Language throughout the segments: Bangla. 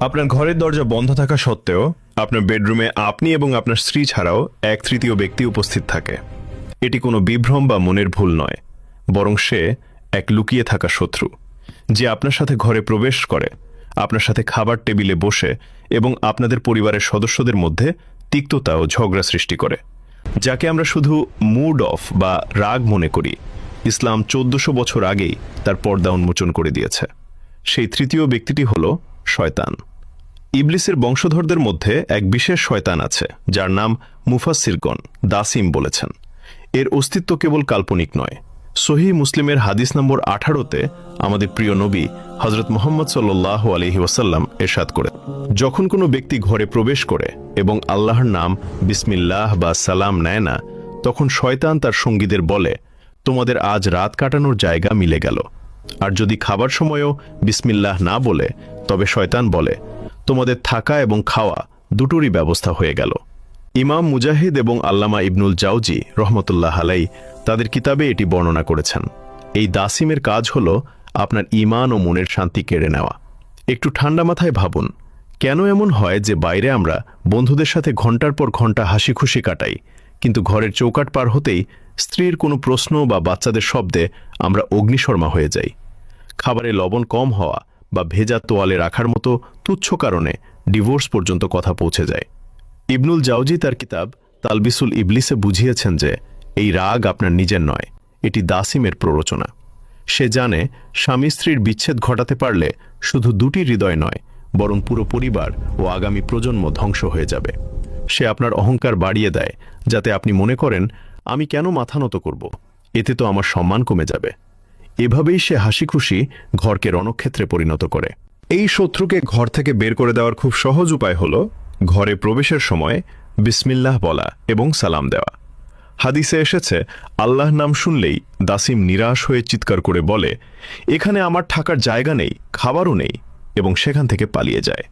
আপনার ঘরের দরজা বন্ধ থাকা সত্ত্বেও আপনার বেডরুমে আপনি এবং আপনার স্ত্রী ছাড়াও এক তৃতীয় ব্যক্তি উপস্থিত থাকে। এটি কোনো বিভ্রম বা মনের ভুল নয়, বরং সে এক লুকিয়ে থাকা শত্রু, যে আপনার সাথে ঘরে প্রবেশ করে, আপনার সাথে খাবার টেবিলে বসে এবং আপনাদের পরিবারের সদস্যদের মধ্যে তিক্ততা ও ঝগড়া সৃষ্টি করে, যাকে আমরা শুধু মুড অফ বা রাগ মনে করি। ইসলাম 1400 বছর আগেই তার পর্দা উন্মোচন করে দিয়েছে। সেই তৃতীয় ব্যক্তিটি হল শয়তান। ইবলিসের বংশধরদের মধ্যে এক বিশেষ শয়তান আছে, যার নাম মুফাসসিরগণ দাসিম বলেছেন। এর অস্তিত্ব কেবল কাল্পনিক নয়। সহিহ মুসলিমের হাদিস নম্বর 18-তে আমাদের প্রিয় নবী হযরত মুহাম্মদ সাল্লাল্লাহু আলাইহি ওয়াসাল্লাম ইরশাদ করেন, যখন কোনো ব্যক্তি ঘরে প্রবেশ করে এবং আল্লাহর নাম বিসমিল্লাহ বা সালাম নেয় না, তখন শয়তান তার সঙ্গীদের বলে, তোমাদের আজ রাত কাটানোর জায়গা মিলে গেল। আর যদি খাবার সময়ও বিসমিল্লাহ না বলে, তবে শয়তান বলে, তোমাদের থাকা এবং খাওয়া দুটোরই ব্যবস্থা হয়ে গেল। ইমাম মুজাহিদ এবং আল্লামা ইবনুল জাওজি রহমতুল্লাহ আলাই তাদের কিতাবে এটি বর্ণনা করেছেন। এই দাসিমের কাজ হল আপনার ঈমান ও মনের শান্তি কেড়ে নেওয়া। একটু ঠান্ডা মাথায় ভাবুন, কেন এমন হয় যে বাইরে আমরা বন্ধুদের সাথে ঘন্টার পর ঘন্টা হাসি খুশি কাটাই, কিন্তু ঘরের চৌকাট পার হতেই স্ত্রীর কোনো প্রশ্ন বা বাচ্চাদের শব্দে আমরা অগ্নিশর্মা হয়ে যাই। খাবারে লবণ কম হওয়া বা ভেজা তোয়ালে রাখার মতো তুচ্ছ কারণে ডিভোর্স পর্যন্ত কথা পৌঁছে যায়। ইবনুল জাওজি তার কিতাব তালবিসুল ইবলিসে বুঝিয়েছেন যে এই রাগ আপনার নিজের নয়, এটি দাসিমের প্ররোচনা। সে জানে স্বামী স্ত্রীর বিচ্ছেদ ঘটাতে পারলে শুধু দুটি হৃদয় নয়, বরং পুরো পরিবার ও আগামী প্রজন্ম ধ্বংস হয়ে যাবে। সে আপনার অহংকার বাড়িয়ে দেয়, যাতে আপনি মনে করেন, আমি কেন মাথা নত করব, এতে তো আমার সম্মান কমে যাবে। এভাবেই সে হাসি খুশি ঘরকে রণক্ষেত্রে পরিণত করে। এই শত্রুকে ঘর থেকে বের করে দেওয়ার খুব সহজ উপায় হল ঘরে প্রবেশের সময় বিসমিল্লাহ বলা এবং সালাম দেওয়া। হাদিসে এসেছে, আল্লাহর নাম শুনলেই দাসিম নিরাশ হয়ে চিৎকার করে বলে, এখানে আমার থাকার জায়গা নেই, খাবারও নেই, এবং সেখান থেকে পালিয়ে যায়।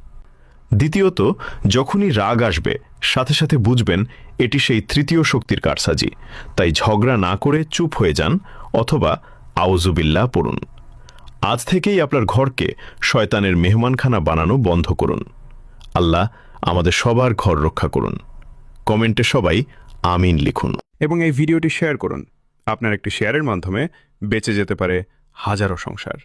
দ্বিতীয়ত, যখনই রাগ আসবে, সাথে সাথে বুঝবেন এটি সেই তৃতীয় শক্তির কারসাজি। তাই ঝগড়া না করে চুপ হয়ে যান অথবা আউযুবিল্লাহ পড়ুন। আজ থেকেই আপনার ঘরকে শয়তানের মেহমানখানা বানানো বন্ধ করুন। আল্লাহ আমাদের সবার ঘর রক্ষা করুন। কমেন্টে সবাই আমিন লিখুন এবং এই ভিডিওটি শেয়ার করুন। আপনার একটি শেয়ারের মাধ্যমে বেঁচে যেতে পারে হাজারো সংসার।